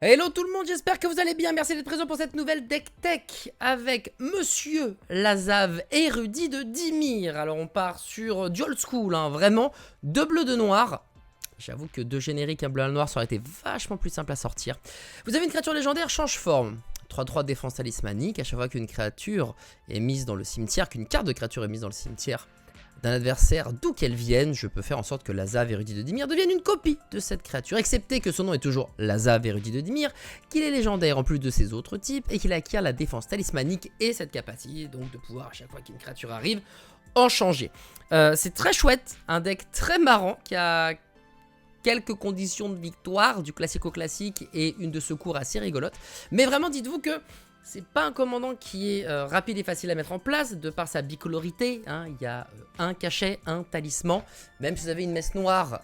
Hello tout le monde, j'espère que vous allez bien, merci d'être présent pour cette nouvelle deck tech avec Monsieur Lazav érudit de Dimir. Alors on part sur du old school, hein, vraiment, 2 bleus, 2 noirs. J'avoue que 2 génériques, un bleu, un noir, ça aurait été vachement plus simple à sortir. Vous avez une créature légendaire, change forme. 3-3 défense talismanique, à chaque fois qu'une créature est mise dans le cimetière, qu'une carte de créature est mise dans le cimetière d'un adversaire, d'où qu'elle vienne, je peux faire en sorte que Lazav érudit de Dimir devienne une copie de cette créature, excepté que son nom est toujours Lazav érudit de Dimir, qu'il est légendaire en plus de ses autres types, et qu'il acquiert la défense talismanique et cette capacité donc de pouvoir à chaque fois qu'une créature arrive, en changer. C'est très chouette, un deck très marrant qui a quelques conditions de victoire, du classico-classique et une de secours assez rigolote, mais vraiment dites-vous que c'est pas un commandant qui est rapide et facile à mettre en place, de par sa bicolorité, hein. Il y a un cachet, un talisman, même si vous avez une messe noire,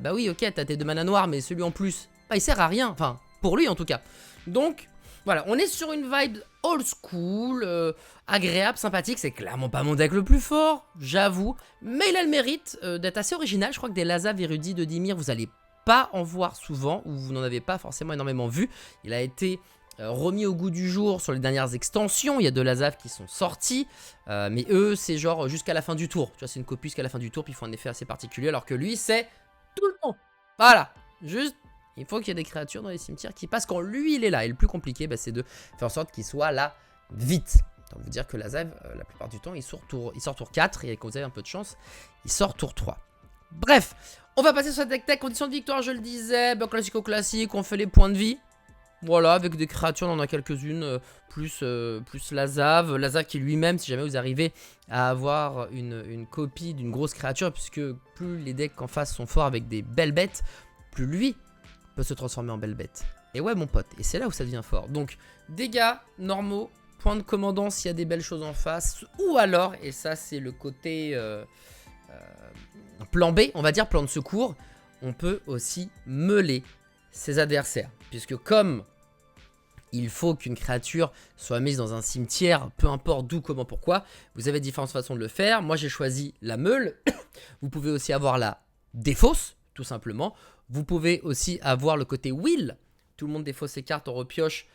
bah oui ok t'as tes 2 manas noirs, mais celui en plus, bah il sert à rien, enfin pour lui en tout cas. Donc voilà, on est sur une vibe old school, agréable, sympathique, c'est clairement pas mon deck le plus fort, j'avoue, mais il a le mérite d'être assez original. Je crois que des Lazav érudits de Dimir, vous allez pas en voir souvent, ou vous n'en avez pas forcément énormément vu. Il a été remis au goût du jour sur les dernières extensions. Il y a 2 Lazav qui sont sortis, mais eux c'est genre jusqu'à la fin du tour. Tu vois, c'est une copie jusqu'à la fin du tour, puis ils font un effet assez particulier, alors que lui c'est tout le temps. Voilà, juste il faut qu'il y ait des créatures dans les cimetières qui passent quand lui il est là. Et le plus compliqué, bah, c'est de faire en sorte qu'il soit là vite. Donc vous dire que Lazav, la plupart du temps, il sort tour 4, et quand vous avez un peu de chance, il sort tour 3. Bref, on va passer sur cette deck tech. Condition de victoire, je le disais, bah, classico-classique, on fait les points de vie. Voilà, avec des créatures, on en a quelques-unes, plus Lazav. Lazav qui lui-même, si jamais vous arrivez à avoir une copie d'une grosse créature, puisque plus les decks en face sont forts avec des belles bêtes, plus lui peut se transformer en belle bête. Et ouais mon pote, et c'est là où ça devient fort. Donc, dégâts normaux, point de commandant s'il y a des belles choses en face, ou alors, et ça c'est le côté plan B, on va dire plan de secours, on peut aussi meuler ses adversaires. Puisque comme il faut qu'une créature soit mise dans un cimetière, peu importe d'où, comment, pourquoi, vous avez différentes façons de le faire. Moi j'ai choisi la meule, vous pouvez aussi avoir la défausse, tout simplement. Vous pouvez aussi avoir le côté wheel, tout le monde défausse ses cartes, on repioche,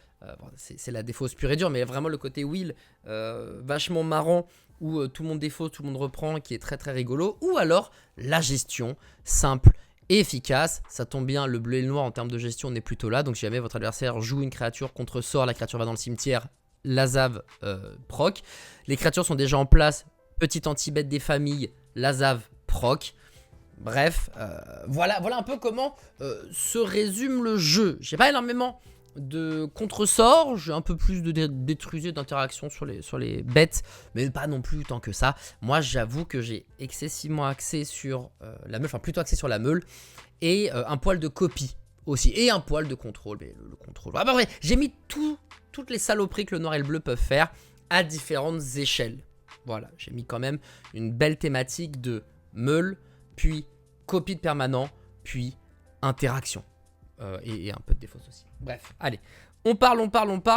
c'est la défausse pure et dure, mais vraiment le côté wheel, vachement marrant, où tout le monde défausse, tout le monde reprend, qui est très très rigolo. Ou alors la gestion, simple et efficace, ça tombe bien, le bleu et le noir en termes de gestion on est plutôt là, donc si jamais votre adversaire joue une créature contre sort, la créature va dans le cimetière, Lazav proc. Les créatures sont déjà en place, petite anti-bête des familles, Lazav proc. Bref, voilà un peu comment se résume le jeu. J'ai pas énormément de contre-sorts, j'ai un peu plus de détruisé d'interaction sur les bêtes, mais pas non plus tant que ça. Moi j'avoue que j'ai excessivement axé sur la meule, enfin plutôt axé sur la meule, et un poil de copie aussi, et un poil de contrôle, mais le contrôle. Ah bah vrai, j'ai mis toutes les saloperies que le noir et le bleu peuvent faire à différentes échelles. Voilà, j'ai mis quand même une belle thématique de meule, puis copie de permanent, puis interaction. Et un peu de défausse aussi. Bref, allez. On parle,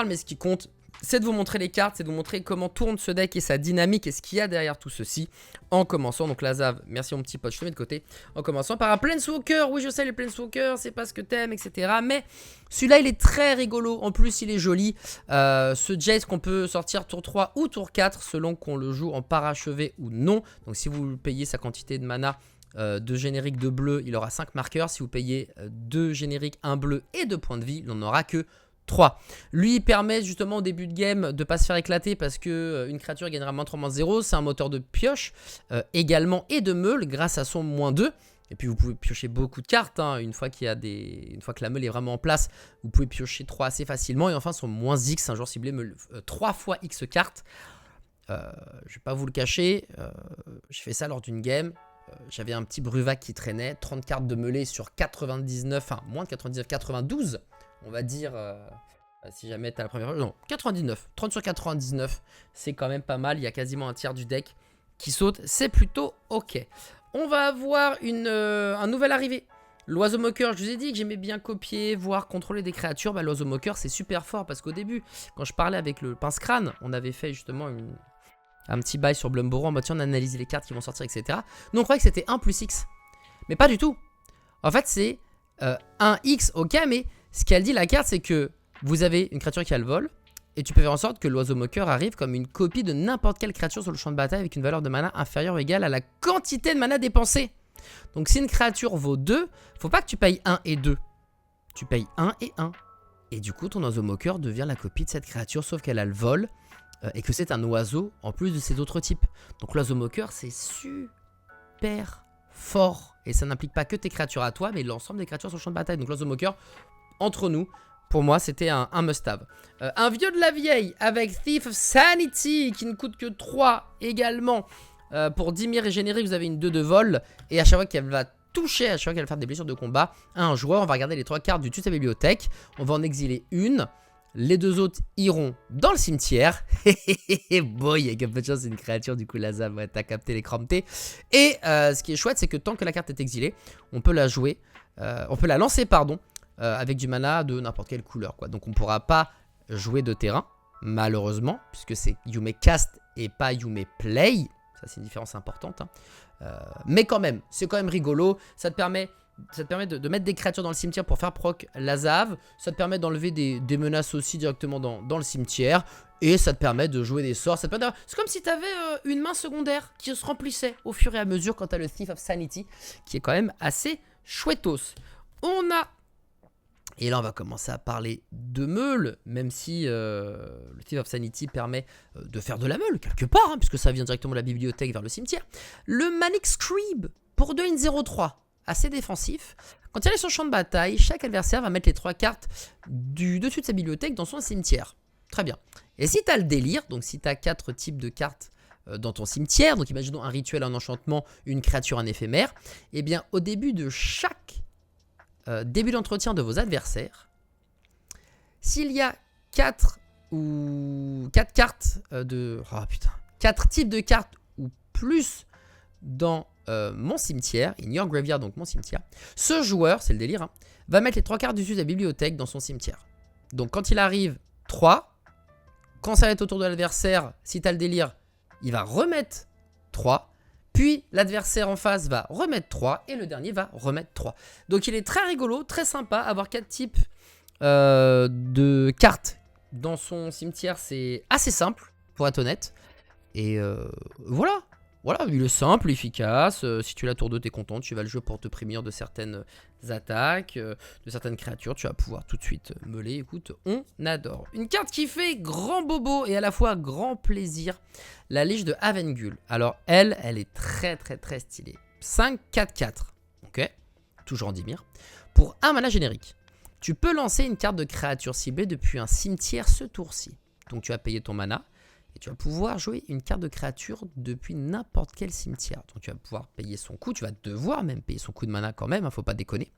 mais ce qui compte, c'est de vous montrer les cartes, c'est de vous montrer comment tourne ce deck et sa dynamique et ce qu'il y a derrière tout ceci. En commençant, donc Lazav, merci mon petit pote, je te mets de côté. En commençant par un Planeswalker. Oui, je sais, les Planeswalkers, c'est pas ce que t'aimes, etc. Mais celui-là, il est très rigolo. En plus, il est joli. Ce Jace qu'on peut sortir tour 3 ou tour 4, selon qu'on le joue en parachevé ou non. Donc, si vous payez sa quantité de mana, 2 génériques de bleu, il aura 5 marqueurs. Si vous payez 2 génériques, 1 bleu et 2 points de vie, il n'en aura que 3. Lui, il permet justement au début de game de ne pas se faire éclater parce que une créature gagnera -3, -0. C'est un moteur de pioche également et de meule grâce à son -2. Et puis vous pouvez piocher beaucoup de cartes, hein. Une fois que la meule est vraiment en place, vous pouvez piocher 3 assez facilement. Et enfin son -X, un joueur ciblé meule 3 fois X cartes. Je vais pas vous le cacher, j'ai fait ça lors d'une game. J'avais un petit Bruvac qui traînait, 30 cartes de mêlée sur 99, enfin moins de 99, 92, on va dire, si jamais t'as la première... Non, 99, 30 sur 99, c'est quand même pas mal, il y a quasiment un tiers du deck qui saute, c'est plutôt ok. On va avoir un nouvel arrivé, l'oiseau moqueur. Je vous ai dit que j'aimais bien copier, voire contrôler des créatures. Bah, l'oiseau moqueur c'est super fort parce qu'au début, quand je parlais avec le pince-crâne, on avait fait justement un petit bail sur Blumborou en mode tiens, on analyse les cartes qui vont sortir, etc. Nous on croyait que c'était 1 + X. Mais pas du tout. En fait c'est 1 X, ok, mais Ce qu'elle dit la carte, c'est que vous avez une créature qui a le vol. Et tu peux faire en sorte que l'oiseau moqueur arrive comme une copie de n'importe quelle créature sur le champ de bataille avec une valeur de mana inférieure ou égale à la quantité de mana dépensée. Donc si une créature vaut 2, faut pas que tu payes 1 et 2. Tu payes 1 et 1. Et du coup, ton oiseau moqueur devient la copie de cette créature, sauf qu'elle a le vol et que c'est un oiseau en plus de ses autres types. Donc l'oiseau moqueur, c'est super fort. Et ça n'implique pas que tes créatures à toi, mais l'ensemble des créatures sur le champ de bataille. Donc l'oiseau moqueur, entre nous, pour moi, c'était un must-have. Un vieux de la vieille avec Thief of Sanity qui ne coûte que 3 également. Pour 10 000 régénérés, vous avez une 2 de vol. Et à chaque fois qu'elle va toucher, à chaque fois qu'elle va faire des blessures de combat à un joueur, on va regarder les 3 cartes du dessus de sa bibliothèque. On va en exiler une. Les 2 autres iront dans le cimetière. Boy, avec un peu de chance, c'est une créature. Du coup, Lazare, ouais, t'as capté les cramptés. Et ce qui est chouette, c'est que tant que la carte est exilée, on peut la jouer. On peut la lancer, pardon. Avec du mana de n'importe quelle couleur, quoi. Donc on pourra pas jouer de terrain, malheureusement, puisque c'est You May Cast et pas You May Play. Ça, c'est une différence importante, hein. Mais quand même, c'est quand même rigolo. Ça te permet de mettre des créatures dans le cimetière pour faire proc Lazav. Ça te permet d'enlever des menaces aussi directement dans le cimetière. Et ça te permet de jouer des sorts. C'est comme si tu avais une main secondaire qui se remplissait au fur et à mesure quand tu as le Thief of Sanity, qui est quand même assez chouettos. On a... Et là, on va commencer à parler de meule, même si le Thief of Sanity permet de faire de la meule, quelque part, hein, puisque ça vient directement de la bibliothèque vers le cimetière. Le Manic Scribe, pour 2 in 0-3, assez défensif. Quand il est sur le champ de bataille, chaque adversaire va mettre les 3 cartes du dessus de sa bibliothèque dans son cimetière. Très bien. Et si tu as le délire, donc si tu as 4 types de cartes dans ton cimetière, donc imaginons un rituel, un enchantement, une créature, un éphémère, et bien au début de chaque début d'entretien de vos adversaires, s'il y a 4 cartes de... Oh putain, 4 types de cartes ou plus dans mon cimetière, in your graveyard, donc mon cimetière, ce joueur, c'est le délire, hein, va mettre les 3 cartes dessus de la bibliothèque dans son cimetière. Donc quand il arrive 3, quand ça va être au tour de l'adversaire, si tu as le délire, il va remettre 3. Puis l'adversaire en face va remettre 3 et le dernier va remettre 3. Donc il est très rigolo, très sympa. Avoir 4 types de cartes dans son cimetière, c'est assez simple, pour être honnête. Et voilà. Voilà, il est simple, efficace. Si tu l'as tour 2, t'es content. Tu vas le jouer pour te prémunir de certaines attaques, de certaines créatures. Tu vas pouvoir tout de suite meuler. Écoute, on adore. Une carte qui fait grand bobo et à la fois grand plaisir. La Liche de Havengul. Alors, elle est très très très stylée. 5-4-4. Ok. Toujours en Dimir. Pour un mana générique. Tu peux lancer une carte de créature ciblée depuis un cimetière ce tour-ci. Donc, tu vas payer ton mana. Et tu vas pouvoir jouer une carte de créature depuis n'importe quel cimetière. Donc tu vas pouvoir payer son coût, tu vas devoir même payer son coût de mana quand même, hein, faut pas déconner.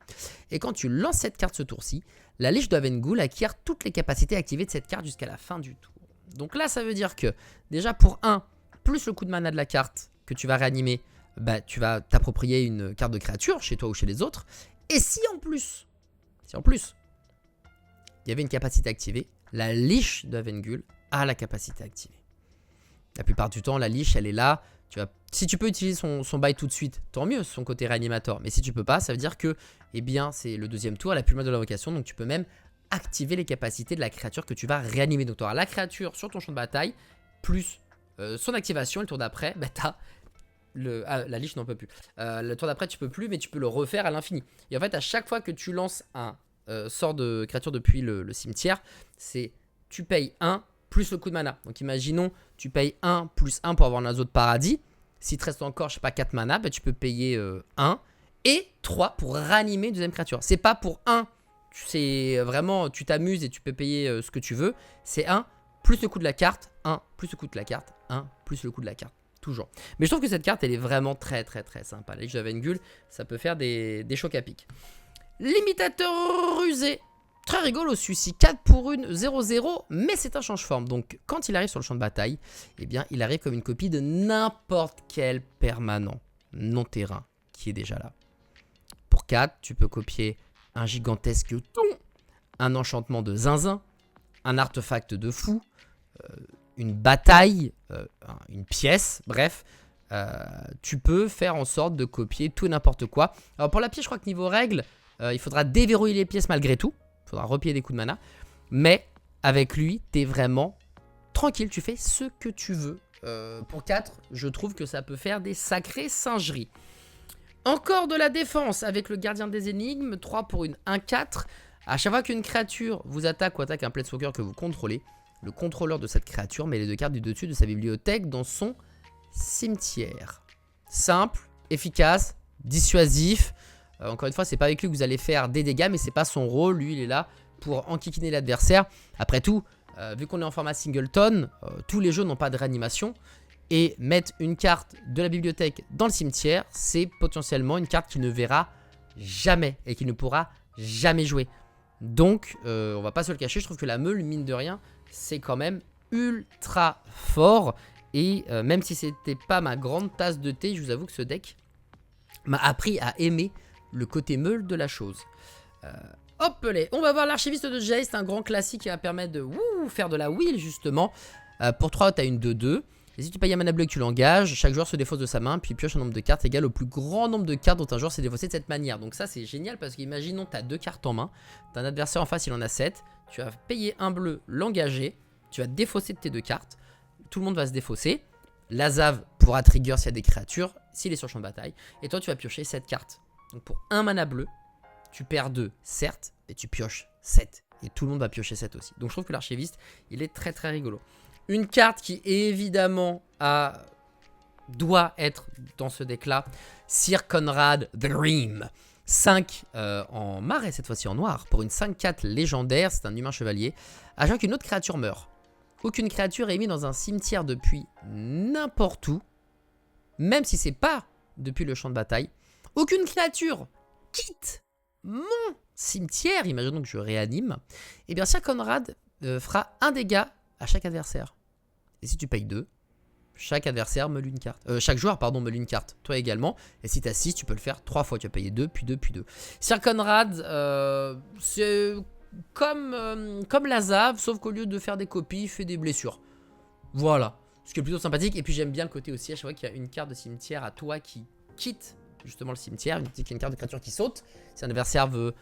Et quand tu lances cette carte ce tour-ci, la Liche de Havengul acquiert toutes les capacités activées de cette carte jusqu'à la fin du tour. Donc là, ça veut dire que déjà pour 1, plus le coût de mana de la carte que tu vas réanimer, bah, tu vas t'approprier une carte de créature chez toi ou chez les autres. Et si en plus, il y avait une capacité activée, la Liche de Havengul a la capacité activée. La plupart du temps, la Liche, elle est là. Si tu peux utiliser son bail tout de suite, tant mieux, son côté réanimateur. Mais si tu peux pas, ça veut dire que, eh bien, c'est le deuxième tour, elle a plus mal de l'invocation. Donc tu peux même activer les capacités de la créature que tu vas réanimer. Donc tu auras la créature sur ton champ de bataille, plus son activation. Le tour d'après, bah, t'as la Liche n'en peut plus. Le tour d'après, tu peux plus, mais tu peux le refaire à l'infini. Et en fait, à chaque fois que tu lances un sort de créature depuis le cimetière, c'est tu payes 1 plus le coût de mana. Donc imaginons, tu payes 1 plus 1 pour avoir un oiseau de paradis. S'il te reste encore, je sais pas, 4 mana, bah, tu peux payer 1 et 3 pour ranimer une deuxième créature. C'est pas pour 1, c'est vraiment, tu t'amuses et tu peux payer ce que tu veux. C'est 1 plus le coût de la carte, 1 plus le coût de la carte, 1 plus le coût de la carte. Toujours. Mais je trouve que cette carte, elle est vraiment très très très sympa. La Liche de Havengul, ça peut faire des chocs à pic. L'imitateur rusé. Très rigolo celui-ci, 4 pour 1, 0-0, mais c'est un change-forme. Donc quand il arrive sur le champ de bataille, eh bien il arrive comme une copie de n'importe quel permanent non-terrain qui est déjà là. Pour 4, tu peux copier un gigantesque ton, un enchantement de zinzin, un artefact de fou, une bataille, une pièce, bref. Tu peux faire en sorte de copier tout et n'importe quoi. Alors pour la pièce, je crois que niveau règles, il faudra déverrouiller les pièces malgré tout. faudra repiler des coups de mana. Mais avec lui, t'es vraiment tranquille, tu fais ce que tu veux. Pour 4, je trouve que ça peut faire des sacrées singeries. Encore de la défense avec le gardien des énigmes, 3 pour une 1-4. À chaque fois qu'une créature vous attaque ou attaque un Planeswalker que vous contrôlez, le contrôleur de cette créature met les 2 cartes du dessus de sa bibliothèque dans son cimetière. Simple, efficace, dissuasif. Encore une fois, c'est pas avec lui que vous allez faire des dégâts, mais c'est pas son rôle. Lui, il est là pour enquiquiner l'adversaire. Après tout, vu qu'on est en format singleton, tous les jeux n'ont pas de réanimation. Et mettre une carte de la bibliothèque dans le cimetière, c'est potentiellement une carte qu'il ne verra jamais et qu'il ne pourra jamais jouer. Donc, on va pas se le cacher, je trouve que la meule, mine de rien, c'est quand même ultra fort. Et même si c'était pas ma grande tasse de thé, je vous avoue que ce deck m'a appris à aimer le côté meule de la chose. Hop là, on va voir l'archiviste de Jace, c'est un grand classique qui va permettre de faire de la wheel justement. Pour 3, tu as une 2-2. Et si tu payes un mana bleu et que tu l'engages, chaque joueur se défausse de sa main, puis pioche un nombre de cartes égal au plus grand nombre de cartes dont un joueur s'est défaussé de cette manière. Donc ça c'est génial parce qu'imaginons tu as 2 cartes en main, tu as un adversaire en face, il en a 7, tu vas payer un bleu, l'engager, tu vas te défausser de tes 2 cartes, tout le monde va se défausser, l'Azav pourra trigger s'il y a des créatures, s'il est sur le champ de bataille, et toi tu vas piocher 7 cartes. Donc pour un mana bleu, tu perds 2, certes, et tu pioches 7. Et tout le monde va piocher 7 aussi. Donc je trouve que l'archiviste, il est très très rigolo. Une carte qui évidemment doit être dans ce deck là, Sir Conrad the Dream. 5 en marais, cette fois-ci en noir, pour une 5-4 légendaire, c'est un humain chevalier. À chaque fois qu'une autre créature meurt, aucune créature est mise dans un cimetière depuis n'importe où, même si c'est pas depuis le champ de bataille, aucune créature quitte mon cimetière, imaginons que je réanime, et bien Sir Conrad fera un dégât à chaque adversaire. Et si tu payes 2, chaque adversaire meule une carte. Chaque joueur, pardon, meule une carte. Toi également. Et si tu as 6, tu peux le faire 3 fois. Tu vas payer 2, puis 2, puis 2. Sir Conrad, c'est comme l'Azav, sauf qu'au lieu de faire des copies, il fait des blessures. Voilà. Ce qui est plutôt sympathique. Et puis j'aime bien le côté aussi, à chaque fois qu'il y a une carte de cimetière à toi qui quitte justement le cimetière, une carte de créature qui saute. Si un adversaire veut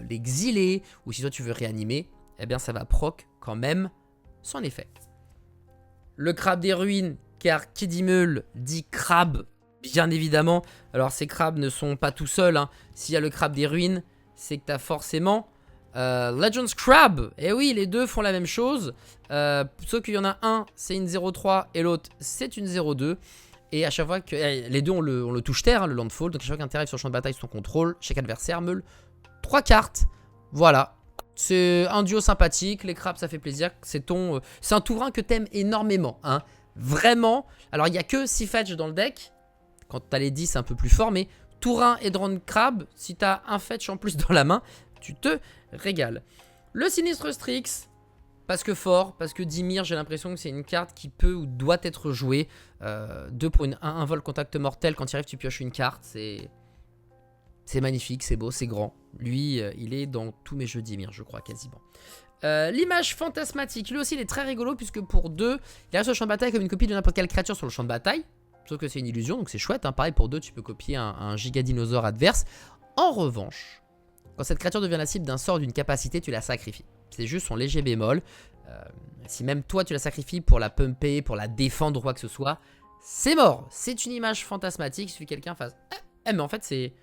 l'exiler, ou si toi tu veux réanimer, eh bien ça va proc quand même son effet. Le crabe des ruines, car qui dit meule dit crabe, bien évidemment. Alors ces crabes ne sont pas tout seuls, hein. S'il y a le crabe des ruines, c'est que tu as forcément Legends Crab. Et oui, les deux font la même chose, sauf qu'il y en a un, c'est une 0-3 et l'autre, c'est une 0-2. Et à chaque fois que les deux, on le touche terre, hein, le landfall. Donc à chaque fois qu'un terre arrive sur le champ de bataille sous son contrôle, chaque adversaire meule 3 cartes. Voilà. C'est un duo sympathique, les crabes ça fait plaisir, c'est un Tourin que t'aimes énormément, hein. Vraiment, alors il n'y a que 6 fetch dans le deck, quand t'as les 10 c'est un peu plus fort, mais Tourin et Drone Crab, si t'as un fetch en plus dans la main, tu te régales. Le Sinistre Strix, parce que fort, parce que Dimir, j'ai l'impression que c'est une carte qui peut ou doit être jouée, 2 pour un vol contact mortel, quand il arrive tu pioches une carte, c'est magnifique, c'est beau, c'est grand. Lui, il est dans tous mes jeux Dimir, je crois, quasiment. L'image fantasmatique, lui aussi, il est très rigolo, puisque pour 2, il arrive sur le champ de bataille comme une copie de n'importe quelle créature sur le champ de bataille. Sauf que c'est une illusion, donc c'est chouette, hein. Pareil, pour 2, tu peux copier un giga-dinosaure adverse. En revanche, quand cette créature devient la cible d'un sort d'une capacité, tu la sacrifies. C'est juste son léger bémol. Si même toi, tu la sacrifies pour la pumper, pour la défendre ou quoi que ce soit, c'est mort. C'est une image fantasmatique, il suffit que quelqu'un fasse... mais en fait, c'est...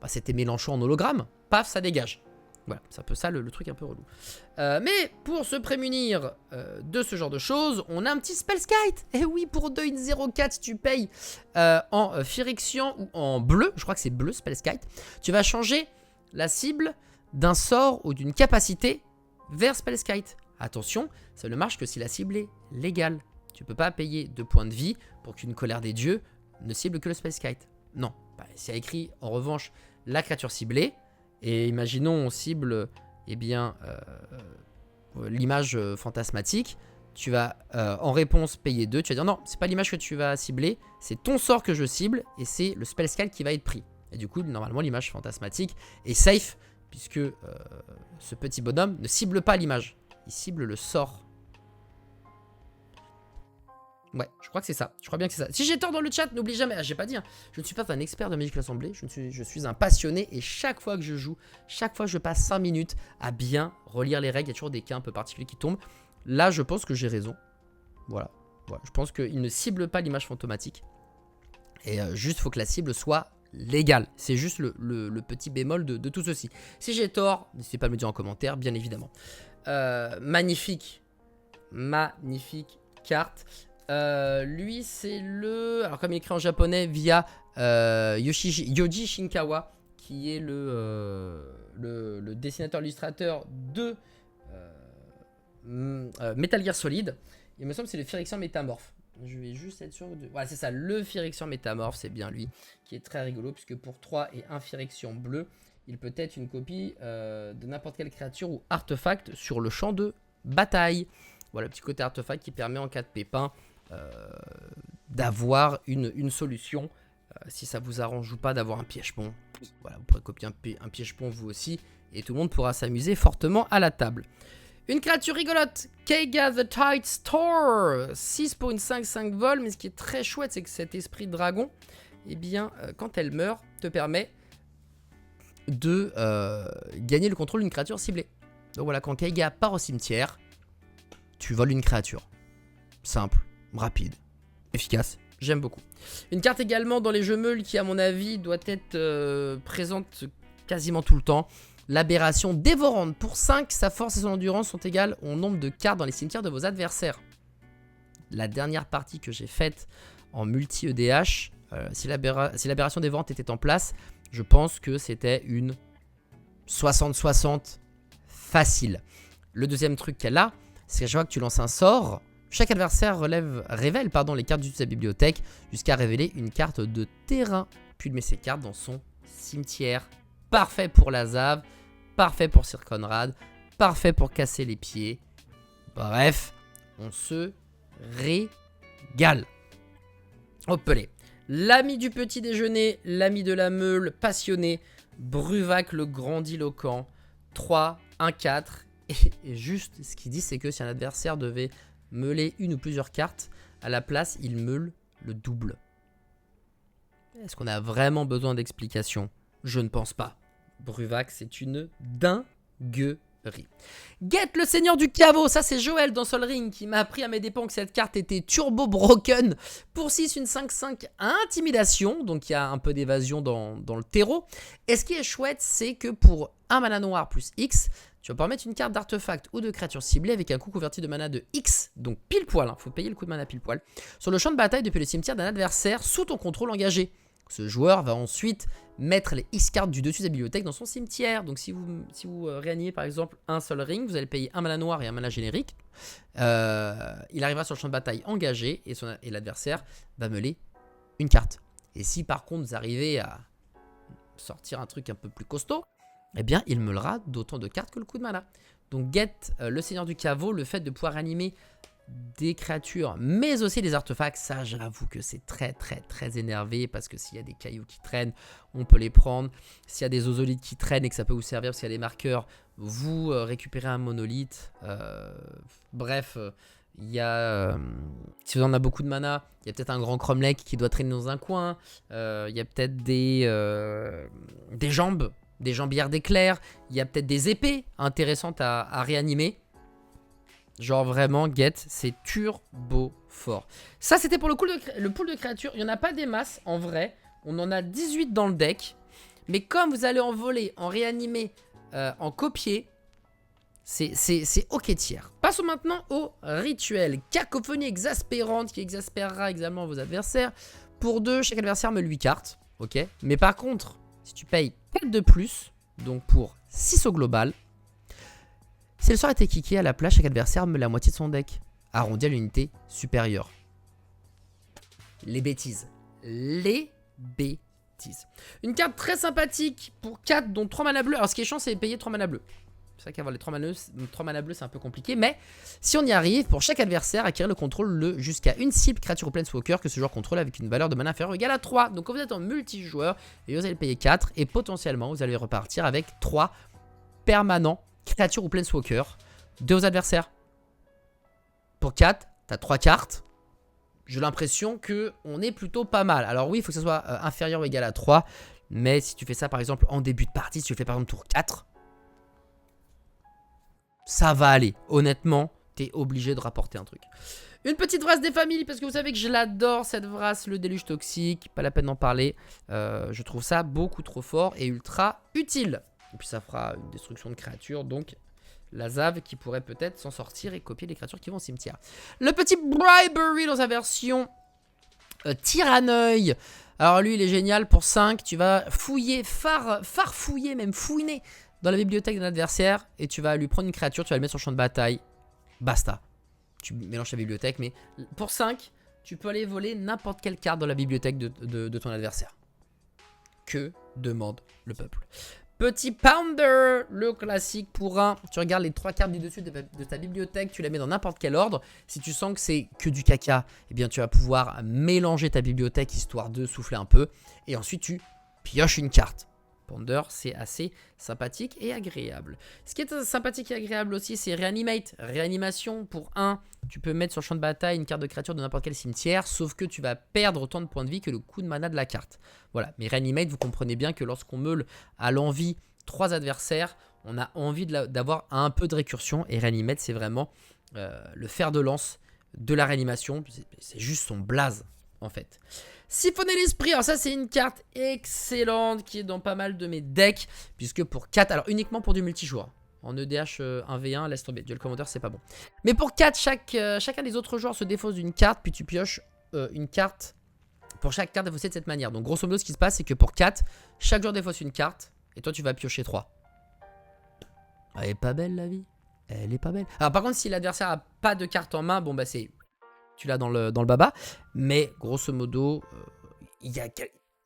c'était Mélenchon en hologramme, paf, ça dégage. Voilà, c'est un peu ça le truc un peu relou. Mais pour se prémunir de ce genre de choses, on a un petit Spellskite. Et oui, pour 2, une 0,4, si tu payes en Phyrexian ou en bleu, je crois que c'est bleu Spellskite, tu vas changer la cible d'un sort ou d'une capacité vers Spellskite. Attention, ça ne marche que si la cible est légale. Tu peux pas payer 2 points de vie pour qu'une colère des dieux ne cible que le Spellskite. Non, c'est écrit en revanche la créature ciblée, et imaginons on cible l'image fantasmatique, tu vas en réponse payer 2, tu vas dire non, c'est pas l'image que tu vas cibler, c'est ton sort que je cible, et c'est le Spellskite qui va être pris. Et du coup, normalement, l'image fantasmatique est safe, puisque ce petit bonhomme ne cible pas l'image, il cible le sort. Ouais, je crois que c'est ça. Je crois bien que c'est ça. Si j'ai tort dans le chat, n'oublie jamais. Ah, j'ai pas dit, hein, je ne suis pas un expert de Magic l'Assemblée. Je suis un passionné. Et chaque fois que je joue, chaque fois je passe 5 minutes à bien relire les règles. Il y a toujours des cas un peu particuliers qui tombent. Là, je pense que j'ai raison. Voilà. Je pense qu'il ne cible pas l'image fantomatique. Et juste, il faut que la cible soit légale. C'est juste le petit bémol de tout ceci. Si j'ai tort, n'hésitez pas à me le dire en commentaire, bien évidemment. Magnifique. Magnifique carte. Lui, c'est le... Alors, comme il est écrit en japonais, via Yoji Shinkawa, qui est le dessinateur illustrateur de Metal Gear Solid. Il me semble que c'est le Phyrexian Métamorphe. Je vais juste être sûr de... Voilà, c'est ça, le Phyrexian Métamorphe, c'est bien lui, qui est très rigolo, puisque pour 3 et 1 Phyrexian bleu, il peut être une copie de n'importe quelle créature ou artefact sur le champ de bataille. Voilà, le petit côté artefact qui permet en cas de pépin d'avoir une solution. Si ça vous arrange ou pas d'avoir un piège-pont. Voilà, vous pourrez copier un piège-pont vous aussi. Et tout le monde pourra s'amuser fortement à la table. Une créature rigolote, Keiga the Tide Store, 6 pour une 5-5 vol, mais ce qui est très chouette, c'est que cet esprit de dragon, eh bien, quand elle meurt, te permet de gagner le contrôle d'une créature ciblée. Donc voilà, quand Keiga part au cimetière, tu voles une créature. Simple, rapide, efficace, j'aime beaucoup. Une carte également dans les jeux meules qui, à mon avis, doit être présente quasiment tout le temps. L'aberration dévorante. Pour 5, sa force et son endurance sont égales au nombre de cartes dans les cimetières de vos adversaires. La dernière partie que j'ai faite en multi-EDH, si l'aberration dévorante était en place, je pense que c'était une 60-60 facile. Le deuxième truc qu'elle a, c'est qu'à chaque fois que tu lances un sort, chaque adversaire révèle les cartes de sa bibliothèque jusqu'à révéler une carte de terrain. Puis il met ses cartes dans son cimetière. Parfait pour la Zav, parfait pour Sir Conrad, parfait pour casser les pieds. Bref, on se régale. Hop-les. L'ami du petit déjeuner, l'ami de la meule, passionné, Bruvac le grandiloquent, 3, 1, 4. Et juste, ce qu'il dit, c'est que si un adversaire devait meuler une ou plusieurs cartes, à la place, il meule le double. Est-ce qu'on a vraiment besoin d'explications? Je ne pense pas. Bruvac, c'est une dinguerie. Get le seigneur du caveau. Ça, c'est Joël dans Sol Ring qui m'a appris à mes dépens que cette carte était turbo broken. Pour 6, une 5-5 intimidation. Donc, il y a un peu d'évasion dans le terreau. Et ce qui est chouette, c'est que pour un mana noir plus X, tu vas pouvoir mettre une carte d'artefact ou de créature ciblée avec un coût converti de mana de X. Donc, pile poil. Faut payer le coût de mana pile poil. Sur le champ de bataille depuis le cimetière d'un adversaire sous ton contrôle engagé. Ce joueur va ensuite mettre les X cartes du dessus de sa bibliothèque dans son cimetière. Donc si vous réanimez par exemple un Sol Ring, vous allez payer un mana noir et un mana générique. Il arrivera sur le champ de bataille engagé et l'adversaire va meuler une carte. Et si par contre vous arrivez à sortir un truc un peu plus costaud, eh bien il meulera d'autant de cartes que le coup de mana. Donc get le seigneur du caveau, le fait de pouvoir animer des créatures mais aussi des artefacts, ça j'avoue que c'est très énervé parce que s'il y a des cailloux qui traînent, on peut les prendre. S'il y a des ozolites qui traînent et que ça peut vous servir parce qu'il y a des marqueurs, vous récupérez un monolithe. Bref, il y a si vous en avez beaucoup de mana, il y a peut-être un grand cromlech qui doit traîner dans un coin. Il y a peut-être des jambes, des jambières d'éclairs. Il y a peut-être des épées intéressantes à réanimer. Genre vraiment, get, c'est turbo fort. Ça, c'était pour le pool de créatures. Il n'y en a pas des masses, en vrai. On en a 18 dans le deck. Mais comme vous allez en voler, en réanimer, en copier, c'est ok tiers. Passons maintenant au rituel. Cacophonie exaspérante qui exaspérera également vos adversaires. Pour 2, chaque adversaire meule 8 cartes. Ok. Mais par contre, si tu payes 4 de plus, donc pour 6 au global, si le sort était kické à la place, chaque adversaire meule la moitié de son deck, arrondi à l'unité supérieure. Les bêtises. Les bêtises. Une carte très sympathique pour 4, dont 3 mana bleus. Alors ce qui est chiant, c'est de payer 3 mana bleus. C'est vrai qu'avoir les 3 mana bleus, c'est un peu compliqué. Mais si on y arrive, pour chaque adversaire, acquérir le contrôle jusqu'à une cible créature ou planeswalker que ce joueur contrôle avec une valeur de mana inférieure ou égale à 3. Donc quand vous êtes en multijoueur, et vous allez payer 4, et potentiellement, vous allez repartir avec 3 permanents créature ou planeswalker de vos adversaires. Pour 4, t'as 3 cartes. j'ai l'impression qu'on est plutôt pas mal. Alors oui, il faut que ça soit inférieur ou égal à 3. Mais si tu fais ça par exemple en début de partie, si tu le fais par exemple tour 4, ça va aller. Honnêtement, t'es obligé de rapporter un truc. Une petite vrasse des familles, parce que vous savez que je l'adore cette vrasse, le déluge toxique. Pas la peine d'en parler. Je trouve ça beaucoup trop fort et ultra utile. Et puis ça fera une destruction de créatures, donc la Zave qui pourrait peut-être s'en sortir et copier les créatures qui vont au cimetière. Le petit Bribery dans sa version tir à œil. Alors lui, il est génial pour 5. Tu vas fouiller, farfouiller, même fouiner dans la bibliothèque d'un adversaire et tu vas lui prendre une créature, tu vas le mettre sur le champ de bataille. Basta. Tu mélanges ta bibliothèque, mais pour 5, tu peux aller voler n'importe quelle carte dans la bibliothèque de ton adversaire. Que demande le peuple? Petit Pounder, le classique pour 1. Tu regardes les 3 cartes du dessus de ta bibliothèque, tu les mets dans n'importe quel ordre. Si tu sens que c'est que du caca, eh bien tu vas pouvoir mélanger ta bibliothèque histoire de souffler un peu. Et ensuite tu pioches une carte. Pounder, c'est assez sympathique et agréable. Ce qui est sympathique et agréable aussi, c'est Reanimate. Réanimation pour 1. Tu peux mettre sur le champ de bataille une carte de créature de n'importe quel cimetière, sauf que tu vas perdre autant de points de vie que le coût de mana de la carte. Voilà, mais Reanimate, vous comprenez bien que lorsqu'on meule à l'envie 3 adversaires, on a envie d'avoir un peu de récursion. Et Reanimate, c'est vraiment le fer de lance de la réanimation. C'est juste son blaze, en fait. Siphonner l'esprit, alors ça c'est une carte excellente qui est dans pas mal de mes decks, puisque pour 4, alors uniquement pour du multijoueur. En EDH 1v1, laisse tomber, duel commander c'est pas bon. Mais pour 4, chacun des autres joueurs se défausse d'une carte, puis tu pioches une carte pour chaque carte défaussée de cette manière. Donc grosso modo ce qui se passe c'est que pour 4, chaque joueur défausse une carte, et toi tu vas piocher 3. Elle est pas belle la vie, elle est pas belle. Alors par contre si l'adversaire a pas de carte en main, bon bah c'est... Tu l'as dans le baba, mais grosso modo,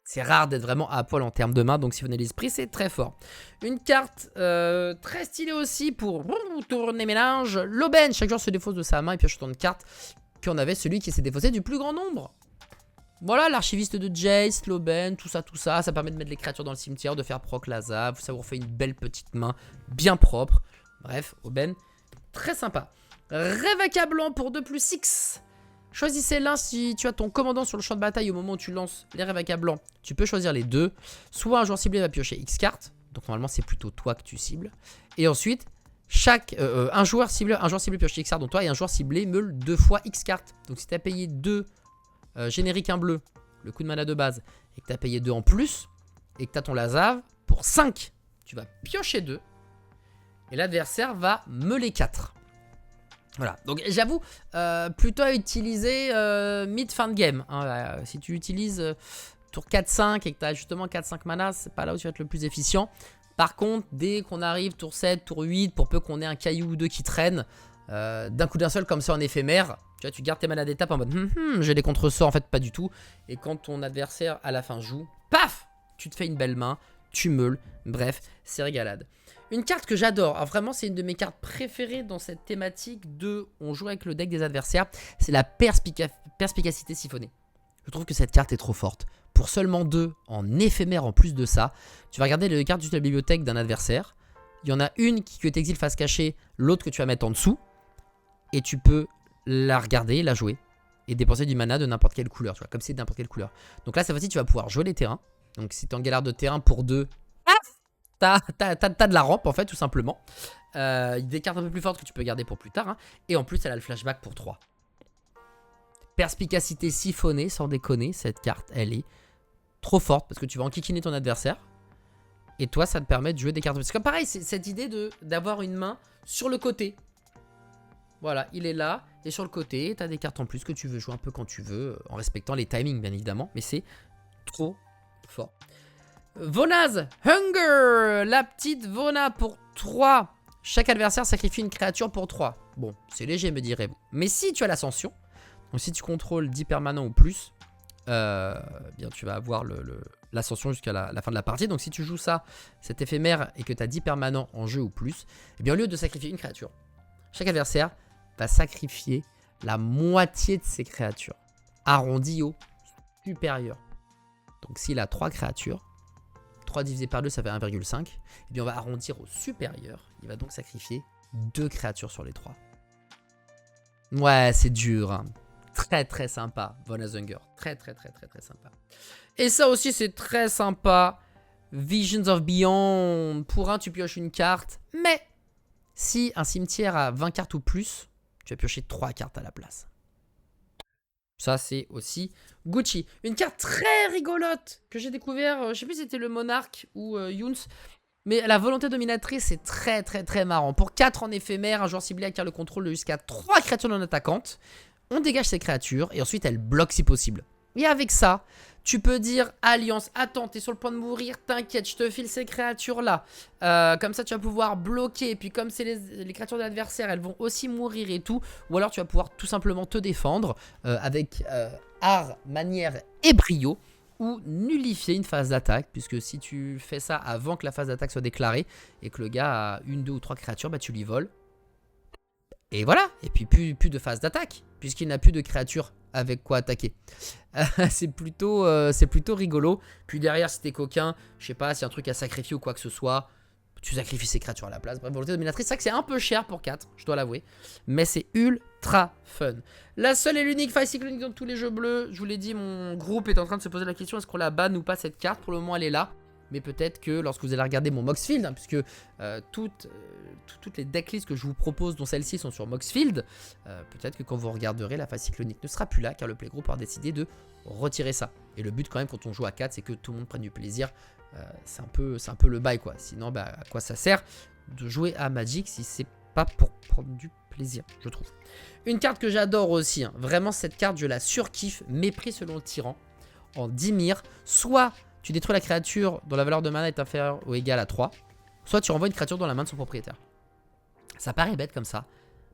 c'est rare d'être vraiment à poil en termes de main, donc Siphonner l'esprit, c'est très fort. Une carte très stylée aussi pour tourner mélange, l'aubaine. Chaque joueur se défausse de sa main et pioche autant de cartes qu'on avait celui qui s'est défaussé du plus grand nombre. Voilà, l'archiviste de Jace, l'aubaine, tout ça, ça permet de mettre les créatures dans le cimetière, de faire proc la Zave, ça vous refait une belle petite main, bien propre. Bref, aubaine, très sympa. Révaca blanc pour 2+6. Choisissez l'un si tu as ton commandant sur le champ de bataille au moment où tu lances les Révaca blancs. Tu peux choisir les deux. Soit un joueur ciblé va piocher X cartes. Donc normalement c'est plutôt toi que tu cibles. Et ensuite, un joueur ciblé pioche X cartes donc toi et un joueur ciblé meule 2 fois X cartes. Donc si tu as payé 2 génériques 1 bleu, le coup de mana de base, et que tu as payé 2 en plus, et que tu as ton Lazave, pour 5, tu vas piocher 2. Et l'adversaire va meuler 4. Voilà, donc j'avoue, plutôt à utiliser mid-fin de game. Hein, si tu utilises tour 4-5 et que tu as justement 4-5 mana, c'est pas là où tu vas être le plus efficient. Par contre, dès qu'on arrive tour 7, tour 8, pour peu qu'on ait un caillou ou deux qui traîne, d'un coup d'un seul comme ça en éphémère, tu vois, tu gardes tes mana d'étape en mode j'ai des contre-sorts, en fait pas du tout. Et quand ton adversaire à la fin joue, paf, tu te fais une belle main, tu meules, bref, c'est régalade. Une carte que j'adore, alors vraiment c'est une de mes cartes préférées dans cette thématique de on joue avec le deck des adversaires, c'est la perspicacité siphonnée. Je trouve que cette carte est trop forte. Pour seulement 2 en éphémère en plus de ça, tu vas regarder les cartes de la bibliothèque d'un adversaire. Il y en a une que t'exile face cachée, l'autre que tu vas mettre en dessous. Et tu peux la regarder, la jouer. Et dépenser du mana de n'importe quelle couleur, tu vois, comme c'est de n'importe quelle couleur. Donc là, cette fois-ci, tu vas pouvoir jouer les terrains. Donc si t'es en galère de terrain pour 2... T'as de la rampe en fait tout simplement. Des cartes un peu plus fortes que tu peux garder pour plus tard. Hein. Et en plus elle a le flashback pour 3. Perspicacité siphonnée, sans déconner. Cette carte elle est trop forte parce que tu vas enquiquiner ton adversaire. Et toi ça te permet de jouer des cartes. C'est comme pareil, c'est cette idée d'avoir une main sur le côté. Voilà, il est là. Et sur le côté t'as des cartes en plus que tu veux jouer un peu quand tu veux. En respectant les timings bien évidemment. Mais c'est trop fort. Vonaz, Hunger, la petite Vona pour 3. Chaque adversaire sacrifie une créature pour 3. Bon, c'est léger me direz-vous. Mais si tu as l'ascension, donc si tu contrôles 10 permanents ou plus, bien tu vas avoir l'ascension jusqu'à la fin de la partie. Donc si tu joues ça, cet éphémère, et que tu as 10 permanents en jeu ou plus, et bien au lieu de sacrifier une créature, chaque adversaire va sacrifier la moitié de ses créatures, arrondi au supérieur. Donc s'il a 3 créatures, 3 divisé par 2 ça fait 1,5. Et bien on va arrondir au supérieur. Il va donc sacrifier 2 créatures sur les 3. Ouais c'est dur hein. très très sympa, Von Azunger. Très sympa. Et ça aussi, c'est très sympa. Visions of Beyond. Pour un, tu pioches une carte. Mais si un cimetière a 20 cartes ou plus, tu vas piocher 3 cartes à la place. Ça, c'est aussi Gucci. Une carte très rigolote que j'ai découvert. Je sais plus si c'était le Monarque ou Younes. Mais la volonté dominatrice, c'est très marrant. Pour 4 en éphémère, un joueur ciblé acquiert le contrôle de jusqu'à 3 créatures non attaquantes. On dégage ces créatures et ensuite elles bloquent si possible. Et avec ça, tu peux dire Alliance, attends, t'es sur le point de mourir, t'inquiète, je te file ces créatures-là. Comme ça, tu vas pouvoir bloquer. Et puis comme c'est les créatures de l'adversaire, elles vont aussi mourir et tout. Ou alors tu vas pouvoir tout simplement te défendre avec art, manière et brio. Ou nullifier une phase d'attaque, puisque si tu fais ça avant que la phase d'attaque soit déclarée et que le gars a 1, 2 ou 3 créatures, bah tu lui voles. Et voilà, et puis plus de phase d'attaque, puisqu'il n'a plus de créatures avec quoi attaquer. C'est plutôt rigolo. Puis derrière, si t'es coquin, je sais pas, s'il y a un truc à sacrifier ou quoi que ce soit, tu sacrifies ces créatures à la place. Bref, volonté dominatrice, c'est vrai que c'est un peu cher pour 4, je dois l'avouer. Mais c'est ultra fun. La seule et l'unique faille cyclonique dans tous les jeux bleus, je vous l'ai dit, mon groupe est en train de se poser la question, est-ce qu'on la banne ou pas cette carte? Pour le moment, elle est là. Mais peut-être que lorsque vous allez regarder mon Moxfield, hein, puisque toutes les decklists que je vous propose, dont celles-ci, sont sur Moxfield, peut-être que quand vous regarderez, la phase cyclonique ne sera plus là, car le playgroup aura décidé de retirer ça. Et le but quand même, quand on joue à 4, c'est que tout le monde prenne du plaisir. C'est un peu le bail, quoi. Sinon, bah, à quoi ça sert de jouer à Magic si c'est pas pour prendre du plaisir, je trouve. Une carte que j'adore aussi, hein. Vraiment cette carte, je la surkiffe. Mépris selon le tyran. En Dimir, soit tu détruis la créature dont la valeur de mana est inférieure ou égale à 3, soit tu renvoies une créature dans la main de son propriétaire. Ça paraît bête comme ça,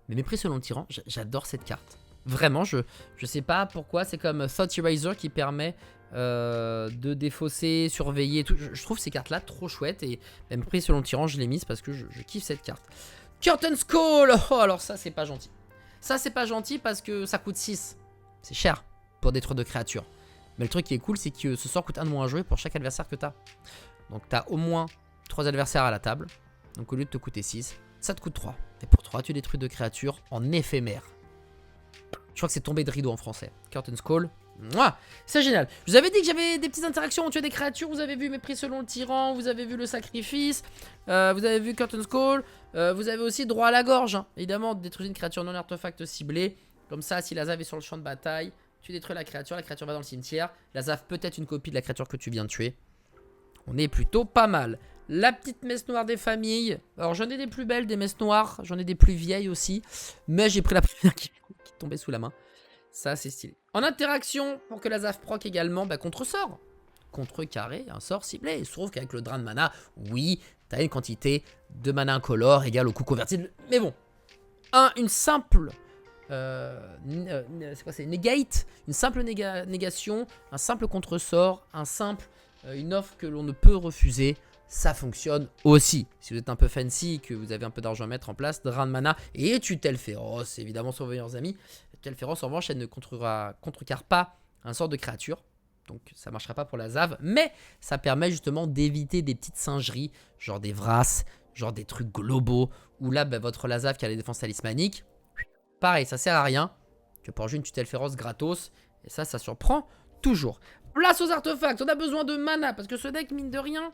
mais Mépris selon le tyran, j'adore cette carte. Vraiment, je sais pas pourquoi, c'est comme Thought Eraser qui permet de défausser, surveiller et tout. Je trouve ces cartes-là trop chouettes et Mépris selon le tyran, je l'ai mise parce que je kiffe cette carte. Curtain's Call. Oh, alors ça, c'est pas gentil. Ça, c'est pas gentil parce que ça coûte 6. C'est cher pour détruire de créatures. Mais le truc qui est cool, c'est que ce sort coûte 1 de moins à jouer pour chaque adversaire que tu as. Donc tu as au moins 3 adversaires à la table. Donc au lieu de te coûter 6, ça te coûte 3. Et pour 3, tu détruis 2 créatures en éphémère. Je crois que c'est tombé de rideau en français. Curtain's Call. C'est génial. Je vous avais dit que j'avais des petites interactions, on tuait des créatures. Vous avez vu Mépris selon le tyran, vous avez vu le sacrifice, vous avez vu Curtain's Call. Vous avez aussi droit à la gorge, hein. Évidemment, détruire une créature non artefact ciblée. Comme ça, si la Zav est sur le champ de bataille, tu détruis la créature va dans le cimetière. La Zav peut être une copie de la créature que tu viens de tuer. On est plutôt pas mal. La petite messe noire des familles. Alors j'en ai des plus belles, des messes noires. J'en ai des plus vieilles aussi. Mais j'ai pris la première qui tombait sous la main. Ça c'est stylé. En interaction, pour que la Zav proc également, bah, contre-sort. Contre-carré, un sort ciblé. Il se trouve qu'avec le drain de mana, oui, t'as une quantité de mana incolore égale au coût convertible. Mais bon, une simple... c'est quoi, c'est negate, une simple négation, un simple contre-sort, une offre que l'on ne peut refuser, ça fonctionne aussi. Si vous êtes un peu fancy, que vous avez un peu d'argent à mettre en place, drain de mana et tutelle féroce, évidemment sur vos meilleurs amis. Tutelle féroce, en revanche, elle ne contrecarre pas un sort de créature, donc ça ne marchera pas pour la Zav, mais ça permet justement d'éviter des petites singeries, genre des Vras, genre des trucs globaux, où là, bah, votre Lazav qui a les défenses talismaniques, pareil, ça sert à rien. Tu peux jouer une tutelle féroce gratos. Et ça surprend toujours. Place aux artefacts. On a besoin de mana. Parce que ce deck, mine de rien,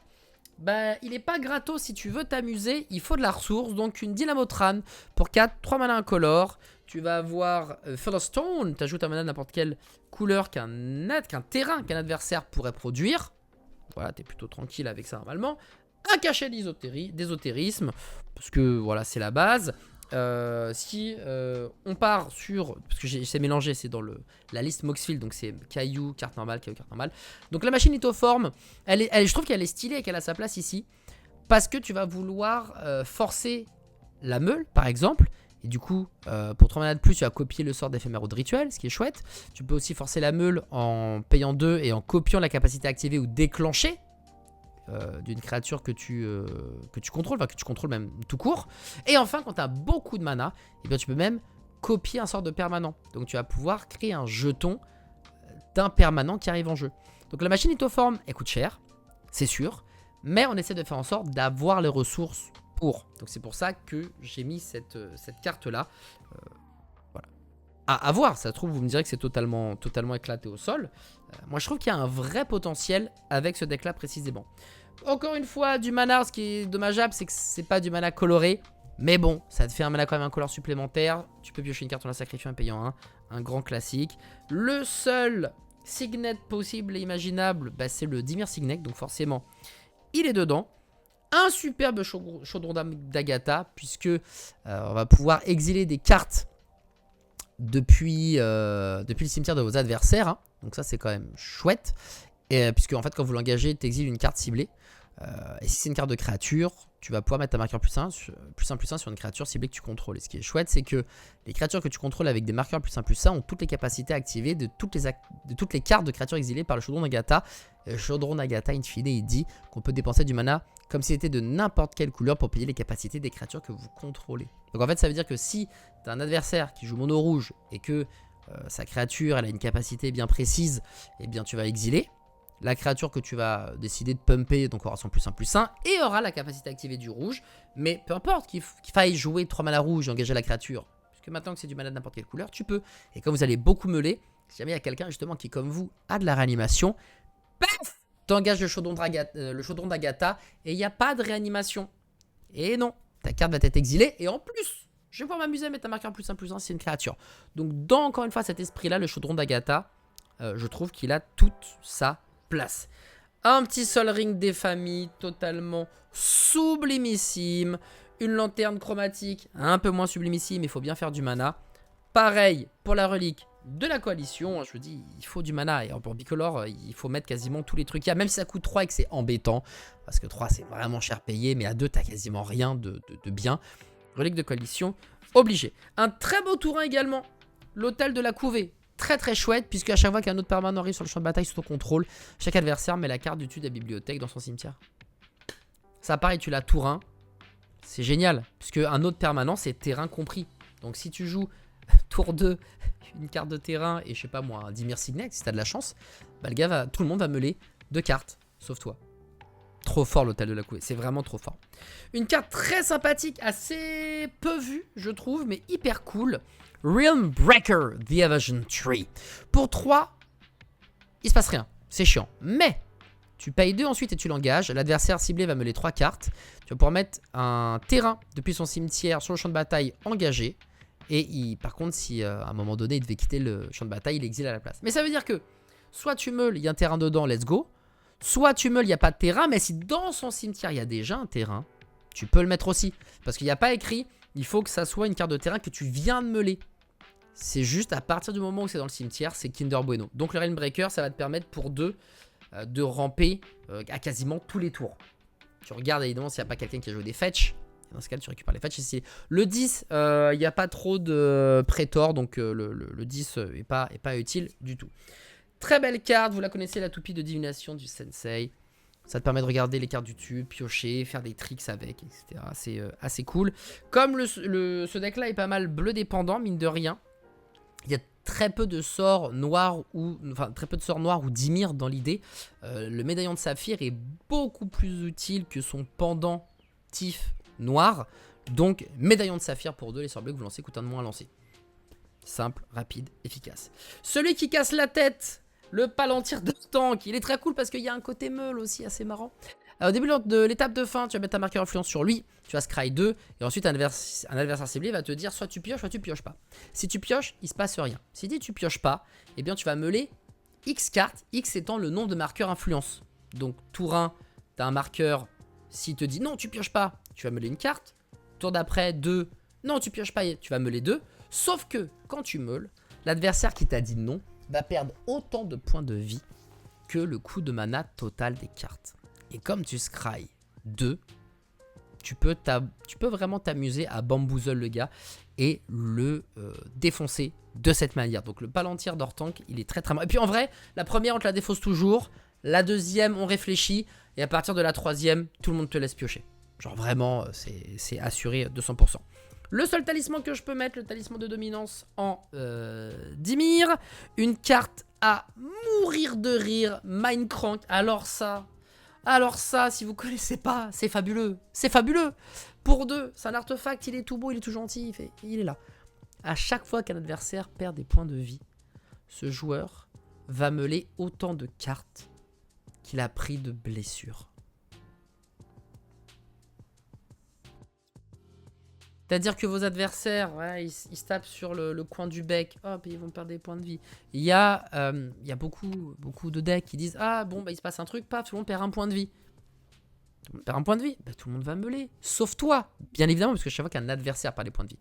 bah, il est pas gratos. Si tu veux t'amuser, il faut de la ressource. Donc une Dynamotran pour 4, 3 mana incolores. Tu vas avoir Featherstone. Tu ajoutes un mana de n'importe quelle couleur qu'un terrain qu'un adversaire pourrait produire. Voilà, tu es plutôt tranquille avec ça normalement. Un cachet d'ésotérisme. Parce que voilà, c'est la base. Si on part sur, parce que c'est mélangé, c'est dans la liste Moxfield, donc c'est caillou, carte normale, caillou, carte normale. Donc la machine lithoforme, je trouve qu'elle est stylée et qu'elle a sa place ici, parce que tu vas vouloir forcer la meule, par exemple, et du coup, pour 3 mana de plus, tu vas copier le sort d'éphémère ou de rituel, ce qui est chouette. Tu peux aussi forcer la meule en payant 2 et en copiant la capacité activée ou déclenchée d'une créature que tu contrôles, enfin que tu contrôles même tout court. Et enfin, quand tu as beaucoup de mana, eh bien, tu peux même copier un sort de permanent. Donc tu vas pouvoir créer un jeton d'un permanent qui arrive en jeu. Donc la machine lithoforme, elle coûte cher, c'est sûr, mais on essaie de faire en sorte d'avoir les ressources pour. Donc c'est pour ça que j'ai mis cette carte-là. Voilà. À voir, ça se trouve, vous me direz que c'est totalement éclaté au sol. Moi, je trouve qu'il y a un vrai potentiel avec ce deck-là précisément. Encore une fois, du mana, ce qui est dommageable, c'est que c'est pas du mana coloré. Mais bon, ça te fait un mana quand même un color supplémentaire. Tu peux piocher une carte en la sacrifiant en payant un grand classique. Le seul signet possible et imaginable, bah, c'est le Dimir Signet. Donc forcément, il est dedans. Un superbe chaudron d'Agatha, puisque on va pouvoir exiler des cartes depuis le cimetière de vos adversaires. Hein. Donc ça, c'est quand même chouette. Et, puisque en fait, quand vous l'engagez, tu exiles une carte ciblée. Et si c'est une carte de créature, tu vas pouvoir mettre ta marqueur +1 sur une créature ciblée que tu contrôles. Et ce qui est chouette, c'est que les créatures que tu contrôles avec des marqueurs +1/+1 ont toutes les capacités activées de toutes les cartes de créatures exilées par le chaudron d'Agatha. Le chaudron d'Agatha, in fine, il dit qu'on peut dépenser du mana comme si c'était de n'importe quelle couleur pour payer les capacités des créatures que vous contrôlez. Donc en fait, ça veut dire que si tu as un adversaire qui joue mono rouge et que sa créature elle a une capacité bien précise, eh bien tu vas exiler. La créature que tu vas décider de pumper donc aura son +1/+1 et aura la capacité activée du rouge. Mais peu importe qu'il faille jouer 3 mana rouge et engager la créature, puisque maintenant que c'est du mana de n'importe quelle couleur, tu peux. Et comme vous allez beaucoup meuler, si jamais il y a quelqu'un justement qui comme vous a de la réanimation, paf, t'engages le chaudron d'Agatha et il n'y a pas de réanimation. Et non, ta carte va être exilée et en plus, je vais pouvoir m'amuser à mettre un marqueur +1/+1 si c'est une créature. Donc dans encore une fois cet esprit-là, le chaudron d'Agatha, je trouve qu'il a toute sa place. Un petit Sol Ring des familles totalement sublimissime. Une lanterne chromatique un peu moins sublimissime, il faut bien faire du mana. Pareil pour la relique de la coalition. Je vous dis, il faut du mana. Et pour bicolore, il faut mettre quasiment tous les trucs qu'il y a. Même si ça coûte 3 et que c'est embêtant. Parce que 3 c'est vraiment cher payé. Mais à 2 t'as quasiment rien de bien. Relique de coalition, obligé. Un très beau tour 1 également. L'hôtel de la couvée. Très très chouette, puisque à chaque fois qu'un autre permanent arrive sur le champ de bataille sous ton contrôle, chaque adversaire met la carte du dessus de la bibliothèque dans son cimetière. Ça pareil, tu l'as tour 1, c'est génial, puisque un autre permanent c'est terrain compris. Donc si tu joues tour 2, une carte de terrain et je sais pas moi, un Dimir Signet, si t'as de la chance, bah, tout le monde va meuler 2 cartes, sauf toi. Trop fort l'hôtel de la couvée, c'est vraiment trop fort. Une carte très sympathique, assez peu vue je trouve, mais hyper cool. Realm Breaker, The Evasion Tree. Pour 3, il se passe rien, c'est chiant. Mais, tu payes 2 ensuite et tu l'engages. L'adversaire ciblé va meuler 3 cartes. Tu vas pouvoir mettre un terrain depuis son cimetière sur le champ de bataille engagé. Et par contre, si à un moment donné il devait quitter le champ de bataille, il exile à la place. Mais ça veut dire que, soit tu meules, il y a un terrain dedans, let's go. Soit tu meules, il n'y a pas de terrain. Mais si dans son cimetière, il y a déjà un terrain, tu peux le mettre aussi. Parce qu'il n'y a pas écrit... Il faut que ça soit une carte de terrain que tu viens de meuler. C'est juste à partir du moment où c'est dans le cimetière, c'est Kinder Bueno. Donc le Realm Breaker, ça va te permettre pour 2 de ramper à quasiment tous les tours. Tu regardes évidemment s'il n'y a pas quelqu'un qui a joué des fetch. Dans ce cas, tu récupères les fetch. Ici. Le 10, il n'y a pas trop de prétor, donc le 10 n'est pas utile du tout. Très belle carte, vous la connaissez, la toupie de divination du Sensei. Ça te permet de regarder les cartes du dessus, piocher, faire des tricks avec, etc. C'est assez cool. Comme ce deck-là est pas mal bleu dépendant, mine de rien, il y a très peu de sorts noirs ou Dimir dans l'idée. Le médaillon de saphir est beaucoup plus utile que son pendant tif noir. Donc, médaillon de saphir pour 2, les sorts bleus que vous lancez coûtent 1 de moins à lancer. Simple, rapide, efficace. Celui qui casse la tête, le Palantir de tank, il est très cool parce qu'il y a un côté meule aussi assez marrant. Alors, au début de l'étape de fin, tu vas mettre ta marqueur influence sur lui, tu vas scry 2, et ensuite un adversaire ciblé va te dire soit tu pioches, soit tu pioches pas. Si tu pioches, il se passe rien. Si tu pioches pas, eh bien tu vas meuler X cartes, X étant le nombre de marqueurs influence. Donc tour 1, tu as un marqueur, s'il te dit non tu pioches pas, tu vas meuler une carte. Tour d'après, 2, non tu pioches pas, tu vas meuler 2. Sauf que quand tu meules, l'adversaire qui t'a dit non va perdre autant de points de vie que le coût de mana total des cartes. Et comme tu scry 2, tu peux vraiment t'amuser à bamboozle le gars et le défoncer de cette manière. Donc le Palantir d'Ortank, il est très très mal. Et puis en vrai, la première on te la défausse toujours, la deuxième on réfléchit, et à partir de la troisième, tout le monde te laisse piocher. Genre vraiment, c'est assuré 200%. Le seul talisman que je peux mettre, le talisman de dominance en Dimir. Une carte à mourir de rire, Mindcrank. Alors ça, si vous connaissez pas, c'est fabuleux. C'est fabuleux. Pour 2, c'est un artefact, il est tout beau, il est tout gentil, il est là. À chaque fois qu'un adversaire perd des points de vie, ce joueur va meuler autant de cartes qu'il a pris de blessures. C'est-à-dire que vos adversaires, voilà, ils se tapent sur le coin du bec, hop, et ils vont perdre des points de vie. Il y a beaucoup de decks qui disent « Ah, bon, bah, il se passe un truc, paf, tout le monde perd un point de vie. » Tout le monde perd un point de vie, bah, tout le monde va meuler. Sauf toi, bien évidemment, parce que chaque fois qu'un adversaire perd des points de vie.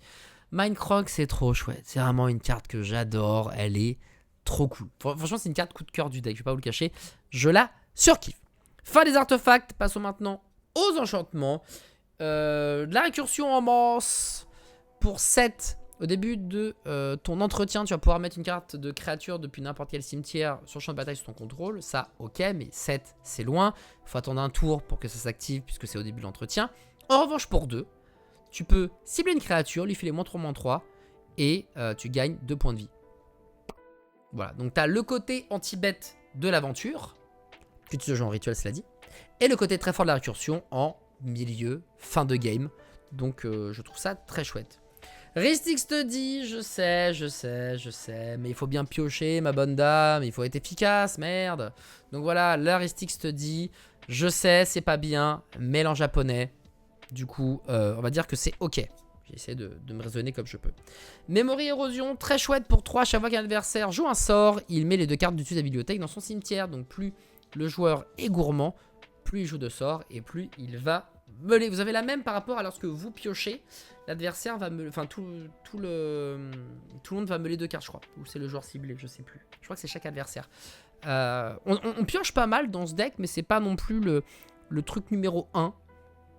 Mindcroc, c'est trop chouette. C'est vraiment une carte que j'adore. Elle est trop cool. Franchement, c'est une carte coup de cœur du deck, je vais pas vous le cacher. Je la surkiffe. Fin des artefacts, passons maintenant aux enchantements. De la récursion en masse pour 7. Au début de ton entretien, tu vas pouvoir mettre une carte de créature depuis n'importe quel cimetière sur le champ de bataille sous ton contrôle. Ça, ok, mais 7, c'est loin. Il faut attendre un tour pour que ça s'active puisque c'est au début de l'entretien. En revanche, pour 2, tu peux cibler une créature, lui filer -3/-3 et tu gagnes 2 points de vie. Voilà, donc tu as le côté anti-bet de l'aventure, que tu joues en rituel, cela dit, et le côté très fort de la récursion en milieu, fin de game. Donc je trouve ça très chouette. Ristix te dit, je sais, mais il faut bien piocher, ma bonne dame, il faut être efficace, merde. Donc voilà, la Ristix te dit, je sais, c'est pas bien, mais en japonais. Du coup, on va dire que c'est ok. J'essaie de me raisonner comme je peux. Memory Érosion, très chouette pour 3. Chaque fois qu'un adversaire joue un sort, il met les 2 cartes du dessus de la bibliothèque dans son cimetière. Donc plus le joueur est gourmand, plus il joue de sorts et plus il va meuler. Vous avez la même par rapport à lorsque vous piochez. L'adversaire va meuler. Enfin, tout le monde va meuler 2 cartes, je crois. Ou c'est le joueur ciblé, je sais plus. Je crois que c'est chaque adversaire. On pioche pas mal dans ce deck, mais c'est pas non plus le truc numéro 1.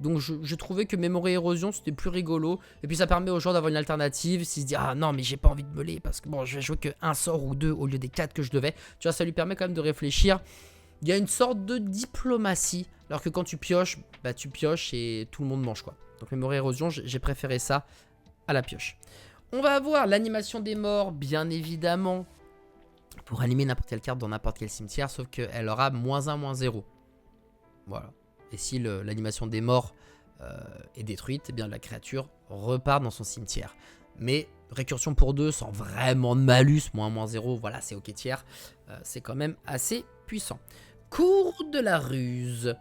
Donc je trouvais que Memory Érosion c'était plus rigolo. Et puis ça permet aux joueurs d'avoir une alternative. S'ils se disent ah non mais j'ai pas envie de meuler parce que bon je vais jouer que un sort ou 2 au lieu des 4 que je devais. Tu vois, ça lui permet quand même de réfléchir. Il y a une sorte de diplomatie. Alors que quand tu pioches, bah tu pioches et tout le monde mange quoi. Donc Memory Érosion, j'ai préféré ça à la pioche. On va avoir l'animation des morts bien évidemment. Pour animer n'importe quelle carte dans n'importe quel cimetière. Sauf qu'elle aura -1, -0. Voilà. Et si l'animation des morts est détruite, eh bien la créature repart dans son cimetière. Mais récursion pour 2 sans vraiment de malus, -0, voilà, c'est ok tiers. C'est quand même assez puissant. Cours de la ruse.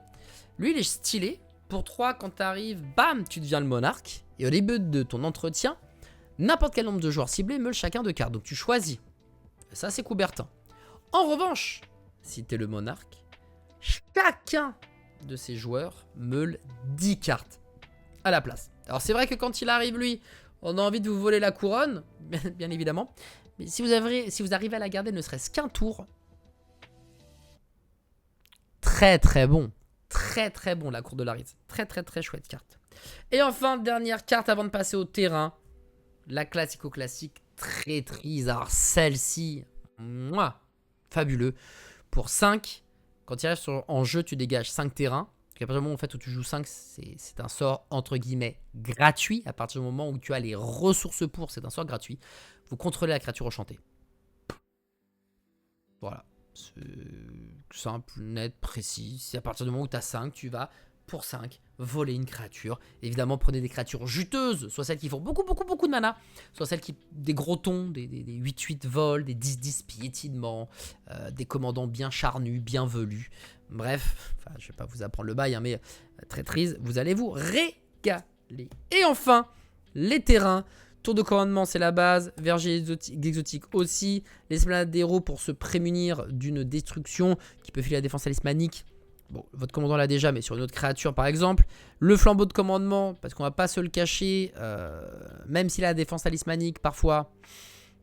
Lui, il est stylé. Pour 3, quand tu arrives, bam, tu deviens le monarque. Et au début de ton entretien, n'importe quel nombre de joueurs ciblés meule chacun 2 cartes. Donc tu choisis. Ça, c'est Coubertin. En revanche, si tu es le monarque, chacun de ces joueurs meule 10 cartes à la place. Alors c'est vrai que quand il arrive lui, on a envie de vous voler la couronne, bien évidemment. Mais si vous arrivez à la garder ne serait-ce qu'un tour, très bon. Très bon la cour de la Rise. Très chouette carte. Et enfin, dernière carte avant de passer au terrain. La classico-classique Traîtrise. Alors celle-ci, fabuleux. Pour 5, quand il arrive en jeu, tu dégages 5 terrains. Donc à partir du moment en fait, où tu joues 5, c'est un sort entre guillemets gratuit. À partir du moment où tu as les ressources pour, c'est un sort gratuit. Vous contrôlez la créature enchantée. Voilà. C'est simple, net, précis. C'est à partir du moment où tu as 5, tu vas pour 5 voler une créature. Évidemment, prenez des créatures juteuses, soit celles qui font beaucoup de mana, soit celles qui des gros tons, des 8-8 vols, des 10-10 piétinement, des commandants bien charnus, bien velus. Bref, enfin, je vais pas vous apprendre le bail, hein, mais Traîtrise, vous allez vous régaler. Et enfin, les terrains. Tour de commandement, c'est la base. Verger exotique aussi. L'esplanade d'héros pour se prémunir d'une destruction qui peut filer la défense talismanique. Bon, votre commandant l'a déjà, mais sur une autre créature par exemple. Le flambeau de commandement, parce qu'on va pas se le cacher, même s'il a la défense talismanique, parfois,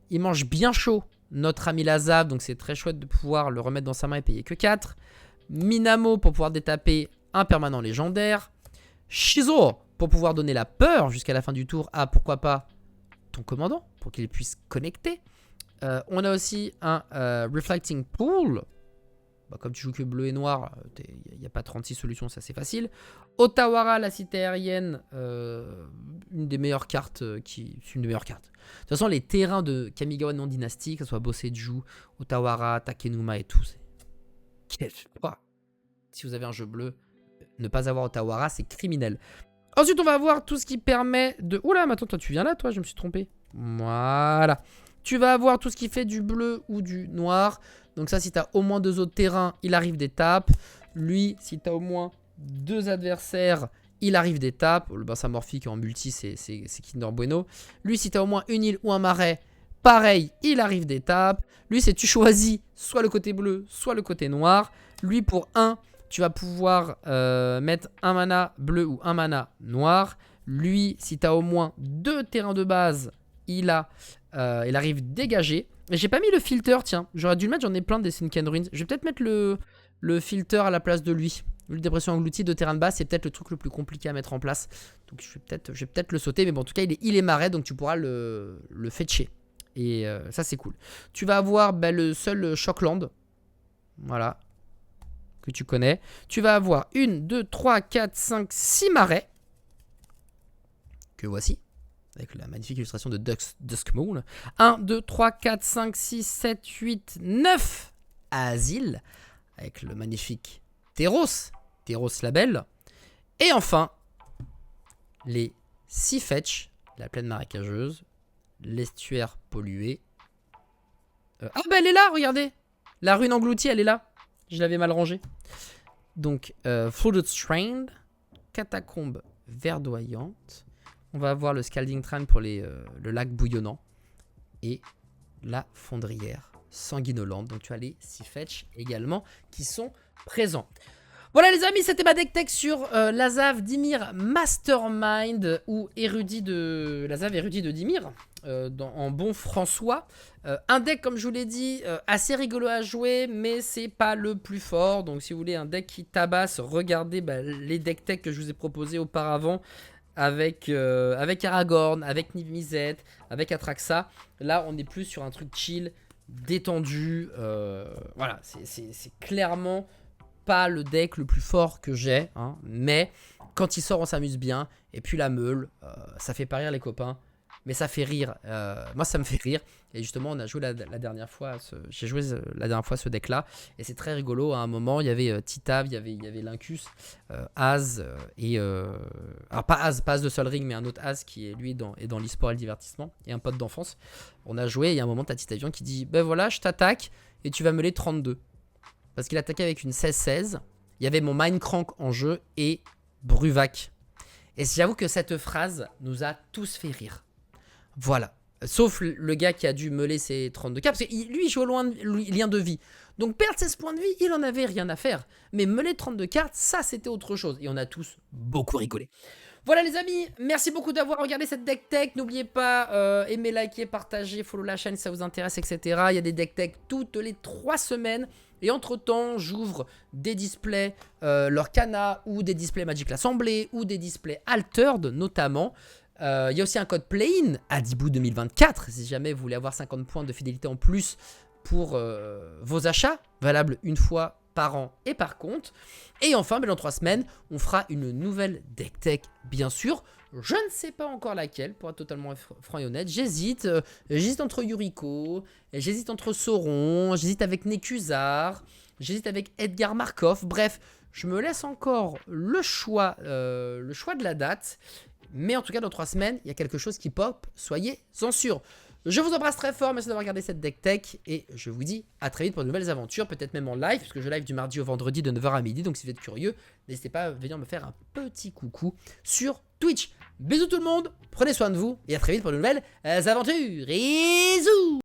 il mange bien chaud notre ami Lazav, donc c'est très chouette de pouvoir le remettre dans sa main et payer que 4. Minamo pour pouvoir détaper un permanent légendaire. Shizo pour pouvoir donner la peur jusqu'à la fin du tour à, pourquoi pas, ton commandant, pour qu'il puisse connecter. On a aussi un Reflecting Pool. Bah, comme tu joues que bleu et noir, il n'y a pas 36 solutions, c'est assez facile. Otawara, la cité aérienne, une des meilleures cartes. C'est une des meilleures cartes. De toute façon, les terrains de Kamigawa non dynastique, que ce soit Boseiju, Otawara, Takenuma et tout, c'est... Si vous avez un jeu bleu, ne pas avoir Otawara, c'est criminel. Ensuite, on va avoir tout ce qui permet de... Oula, mais attends, toi, tu viens là, toi, je me suis trompé. Voilà. Tu vas avoir tout ce qui fait du bleu ou du noir. Donc ça, si tu as au moins 2 autres terrains, il arrive des tapes. Lui, si tu as au moins 2 adversaires, il arrive des tapes. Le bassin morphique en multi, c'est Kinder Bueno. Lui, si tu as au moins une île ou un marais, pareil, il arrive des tapes. Lui, c'est tu choisis soit le côté bleu, soit le côté noir. Lui, pour 1, tu vas pouvoir mettre un mana bleu ou un mana noir. Lui, si tu as au moins 2 terrains de base, il arrive dégagé. Et j'ai pas mis le filter, tiens. J'aurais dû le mettre, j'en ai plein des Sink and Ruins. Je vais peut-être mettre le filter à la place de lui. Le dépression engloutie de terrain de base, c'est peut-être le truc le plus compliqué à mettre en place. Donc je vais peut-être le sauter. Mais bon, en tout cas, il est marais, donc tu pourras le fetcher. Et ça, c'est cool. Tu vas avoir le seul Shockland. Voilà. Que tu connais. Tu vas avoir 1, 2, 3, 4, 5, 6 marais. Que voici. Avec la magnifique illustration de Duskmoon. 1, 2, 3, 4, 5, 6, 7, 8, 9 asiles. Avec le magnifique Theros Label. Et enfin, les 6 fetch. La plaine marécageuse. L'estuaire pollué. Ah bah elle est là, regardez. La rune engloutie, elle est là. Je l'avais mal rangée. Donc, Flooded Strand. Catacombe verdoyante. On va avoir le Scalding Trane pour le lac bouillonnant. Et la fondrière sanguinolente. Donc tu as les 6 fetch également qui sont présents. Voilà les amis, c'était ma deck tech sur Lazav Dimir Mastermind ou érudit de Lazav érudit de Dimir en bon François. Un deck comme je vous l'ai dit assez rigolo à jouer, mais c'est pas le plus fort. Donc si vous voulez un deck qui tabasse, regardez les deck tech que je vous ai proposés auparavant avec Aragorn, avec Niv Mizzet, avec Atraxa. Là on est plus sur un truc chill, détendu. Voilà, c'est clairement pas le deck le plus fort que j'ai, hein, mais quand il sort on s'amuse bien. Et puis la meule, ça fait pas rire les copains, mais ça fait rire. Moi ça me fait rire. Et justement on a joué la dernière fois, j'ai joué la dernière fois ce deck là, et c'est très rigolo. À un moment il y avait Titav, il y avait Lincus, Az et alors pas Az de Sol Ring, mais un autre Az qui est lui dans l'e-sport et le divertissement, et un pote d'enfance. On a joué et il y a un moment t'as Titavian qui dit ben voilà je t'attaque et tu vas meuler 32. Parce qu'il attaquait avec une 16-16. Il y avait mon Mindcrank en jeu et Bruvac. Et j'avoue que cette phrase nous a tous fait rire. Voilà. Sauf le gars qui a dû meuler ses 32 cartes. Parce que lui, il joue au lien de vie. Donc perdre 16 points de vie, il en avait rien à faire. Mais meuler 32 cartes, ça c'était autre chose. Et on a tous beaucoup rigolé. Voilà les amis, merci beaucoup d'avoir regardé cette deck tech. N'oubliez pas, aimer, liker, partager, follow la chaîne si ça vous intéresse, etc. Il y a des deck tech toutes les 3 semaines. Et entre temps, j'ouvre des displays Lorcana ou des displays Magic l'Assemblée ou des displays Altered notamment. Il y a aussi un code PLAYIN Adibou 2024 si jamais vous voulez avoir 50 points de fidélité en plus pour vos achats, valable une fois par an et par compte. Et enfin, dans 3 semaines, on fera une nouvelle deck tech, bien sûr. Je ne sais pas encore laquelle, pour être totalement franc et honnête. J'hésite entre Yuriko, j'hésite entre Sauron, j'hésite avec Nekuzar, j'hésite avec Edgar Markov. Bref, je me laisse encore le choix de la date. Mais en tout cas, dans 3 semaines, il y a quelque chose qui pop, soyez-en sûrs. Je vous embrasse très fort, merci d'avoir regardé cette deck tech et je vous dis à très vite pour de nouvelles aventures, peut-être même en live, puisque je live du mardi au vendredi de 9h à midi, donc si vous êtes curieux, n'hésitez pas à venir me faire un petit coucou sur Twitch. Bisous tout le monde, prenez soin de vous et à très vite pour de nouvelles aventures. Bisous.